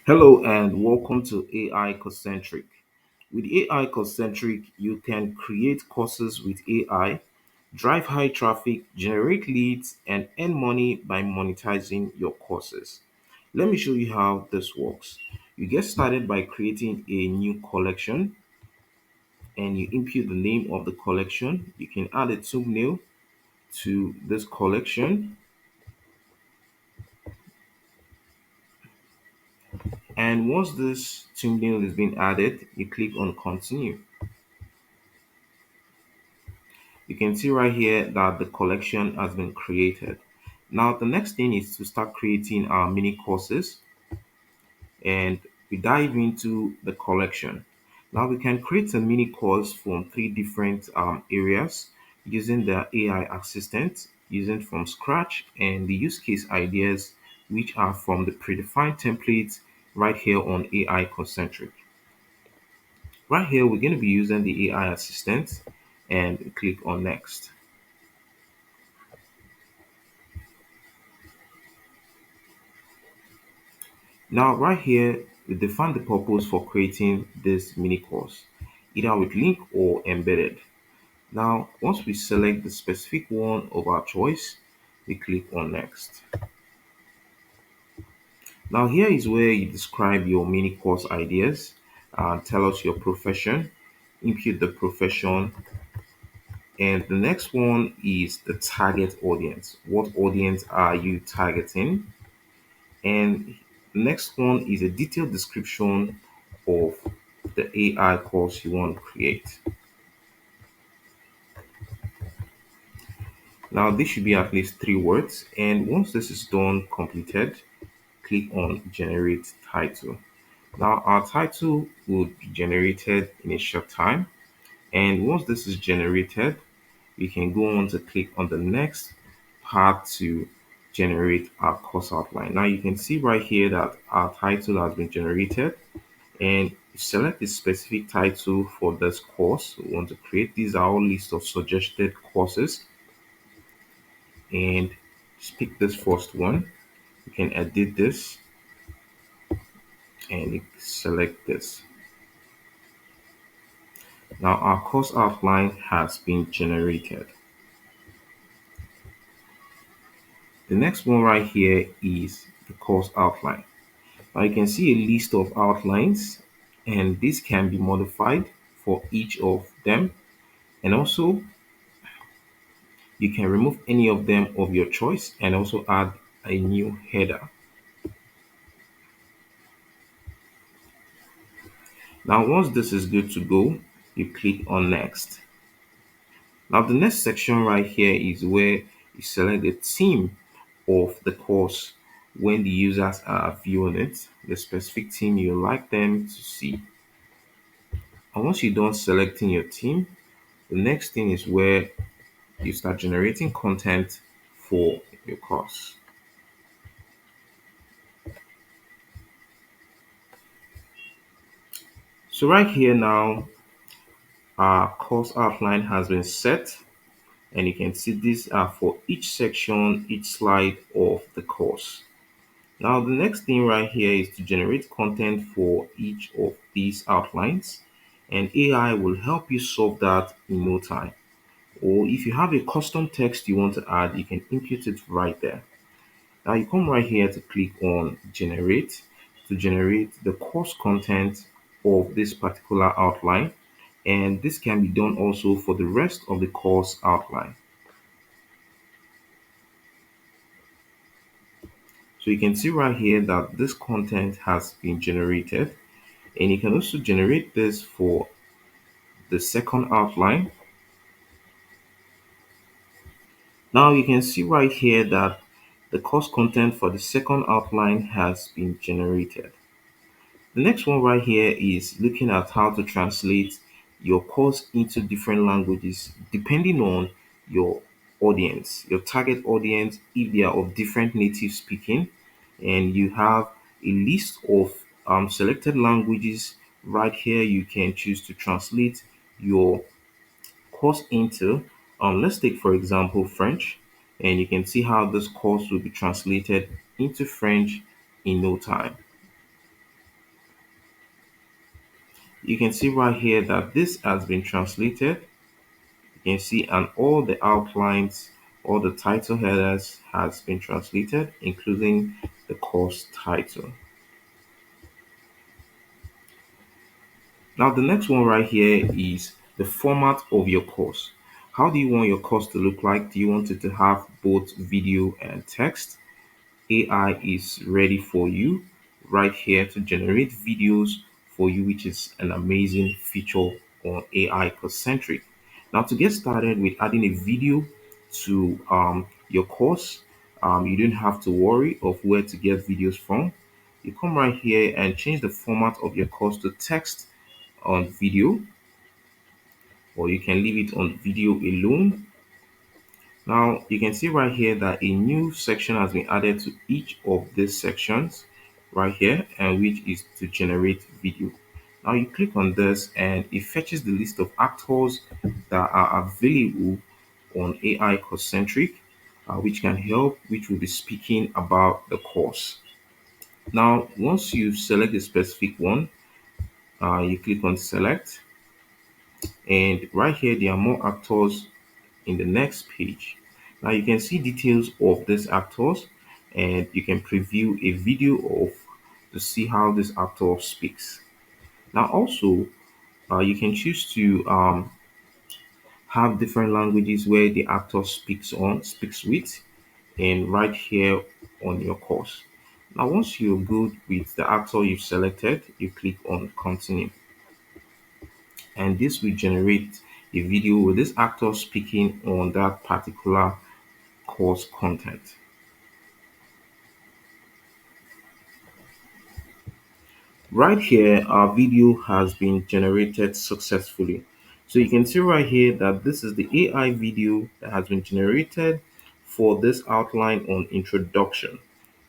Hello and welcome to AI Concentric. With AI Concentric, you can create courses with AI, drive high traffic, generate leads, and earn money by monetizing your courses. Let me show you how this works. You get started by creating a new collection and you input the name of the collection. You can add a thumbnail to this collection, and once this thumbnail is being added, you click on continue. You can see right here that the collection has been created. Now, the next thing is to start creating our mini courses, and we dive into the collection. Now, we can create a mini course from three different areas using the AI assistant, using from scratch, and the use case ideas, which are from the predefined templates right here on AI Concentric. Right here, we're going to be using the AI assistant and click on next. Now, right here, we define the purpose for creating this mini course, either with link or embedded. Now, once we select the specific one of our choice, we click on next. Now, here is where you describe your mini course ideas, tell us your profession, input the profession, and the next one is the target audience. What audience are you targeting? And the next one is a detailed description of the AI course you want to create. Now, this should be at least 3 words. And once this is done, completed, click on generate title. Now, our title would be generated in a short time. And once this is generated, we can go on to click on the next part to generate our course outline. Now, you can see right here that our title has been generated, and select a specific title for this course we want to create. These are all list of suggested courses, and just pick this first one. You can edit this and you select this. Now our course outline has been generated. The next one right here is the course outline. Now you can see a list of outlines, and this can be modified for each of them, and also you can remove any of them of your choice and also add a new header. Now, once this is good to go, you click on next. Now, the next section right here is where you select the theme of the course when the users are viewing it, the specific theme you like them to see. And once you're done selecting your theme, the next thing is where you start generating content for your course. So right here now, our course outline has been set, and you can see these are for each section, each slide of the course. Now, the next thing right here is to generate content for each of these outlines, and AI will help you solve that in no time. Or if you have a custom text you want to add, you can input it right there. Now, you come right here to click on generate to generate the course content of this particular outline, and this can be done also for the rest of the course outline. So you can see right here that this content has been generated, and you can also generate this for the second outline. Now you can see right here that the course content for the second outline has been generated. The next one right here is looking at how to translate your course into different languages depending on your audience, your target audience, if they are of different native speaking, and you have a list of selected languages right here you can choose to translate your course into. Let's take for example French, and you can see how this course will be translated into French in no time. You can see right here that this has been translated. You can see and all the outlines, all the title headers has been translated, including the course title. Now the next one right here is the format of your course. How do you want your course to look like? Do you want it to have both video and text? AI is ready for you right here to generate videos for you, which is an amazing feature on AI Concentric. Now, to get started with adding a video to your course, you don't have to worry of where to get videos from. You come right here and change the format of your course to text on video, or you can leave it on video alone. Now you can see right here that a new section has been added to each of these sections right here, and which is to generate video. Now you click on this and it fetches the list of actors that are available on AI Concentric, which can help, which will be speaking about the course. Now, once you select a specific one, you click on select, and right here there are more actors in the next page. Now you can see details of these actors, and you can preview a video of to see how this actor speaks. Now also you can choose to have different languages where the actor speaks with, and right here on your course. Now once you're good with the actor you've selected, you click on continue, and this will generate a video with this actor speaking on that particular course content. Right here, our video has been generated successfully. So you can see right here that this is the AI video that has been generated for this outline on introduction.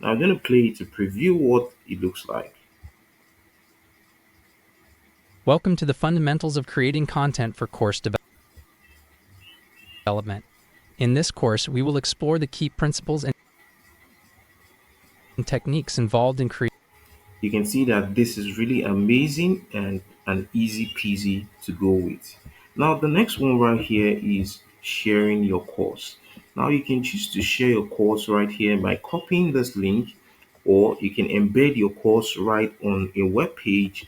Now I'm going to play it to preview what it looks like. Welcome to the fundamentals of creating content for course development. In this course, we will explore the key principles and techniques involved in creating. You can see that this is really amazing and easy peasy to go with. Now the next one right here is sharing your course. Now you can choose to share your course right here by copying this link, or you can embed your course right on a web page,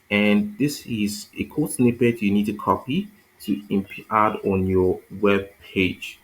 and this is a code snippet you need to copy to add on your web page.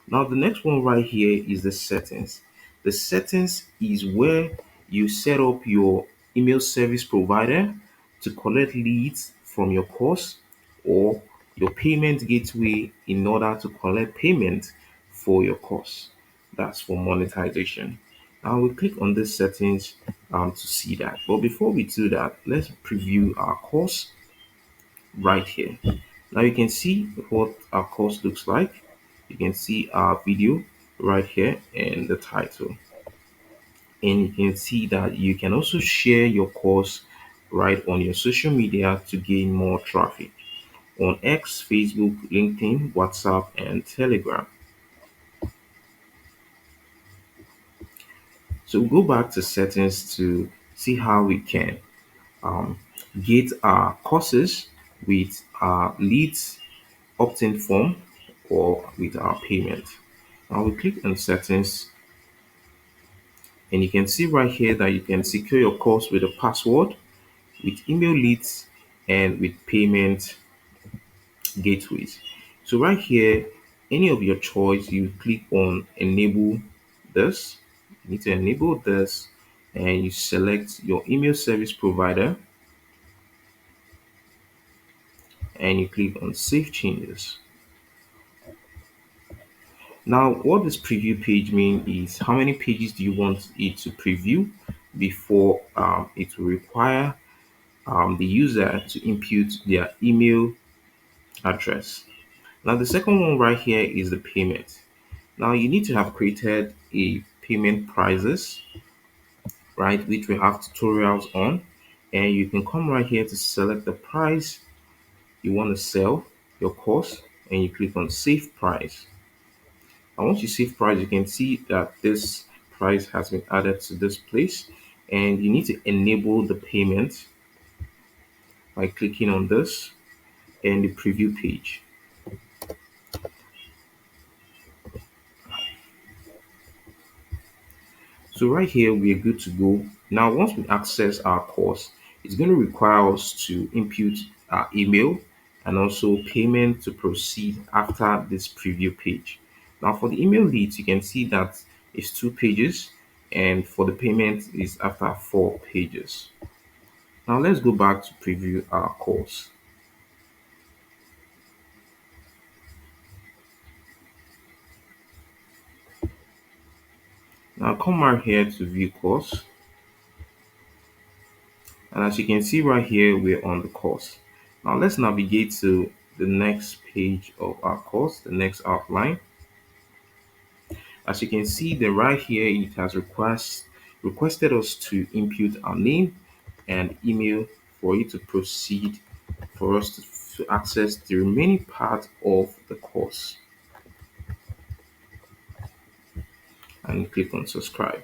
Now the next one right here is the settings. The settings is where you set up your email service provider to collect leads from your course, or your payment gateway in order to collect payment for your course. That's for monetization. Now we click on this settings to see that. But before we do that, let's preview our course right here. Now you can see what our course looks like. You can see our video right here and the title. And you can see that you can also share your course right on your social media to gain more traffic on X, Facebook, LinkedIn, WhatsApp, and Telegram. So we'll go back to settings to see how we can um, get our courses with our leads opt-in form or with our payment. Now we click on settings, and you can see right here that you can secure your course with a password, with email leads, and with payment gateways. So right here, any of your choice, you click on enable this. You need to enable this, and you select your email service provider, and you click on save changes. Now, what this preview page means is how many pages do you want it to preview before it will require the user to input their email address. Now, the second one right here is the payment. Now, you need to have created a payment prices, right, which we have tutorials on, and you can come right here to select the price you want to sell your course, and you click on save price. And once you save price, you can see that this price has been added to this place, and you need to enable the payment by clicking on this and the preview page. So right here, we are good to go. Now, once we access our course, it's going to require us to input our email and also payment to proceed after this preview page. Now, for the email leads, you can see that it's 2 pages, and for the payment is after 4 pages. Now, let's go back to preview our course. Now, come right here to view course. And as you can see right here, we're on the course. Now let's navigate to the next page of our course, the next outline. As you can see, then right here, it has requested us to input our name and email for you to proceed, for us to access the remaining part of the course, and click on subscribe.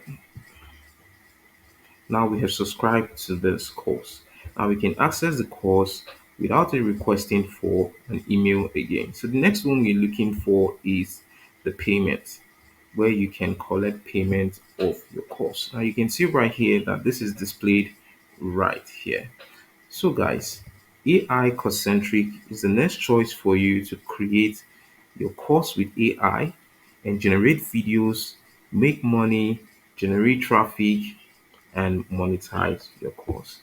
Now we have subscribed to this course. Now we can access the course without it requesting for an email again. So the next one we're looking for is the payment, where you can collect payment of your course. Now you can see right here that this is displayed right here. So guys, AI Concentric is the next choice for you to create your course with AI and generate videos, make money, generate traffic, and monetize your course.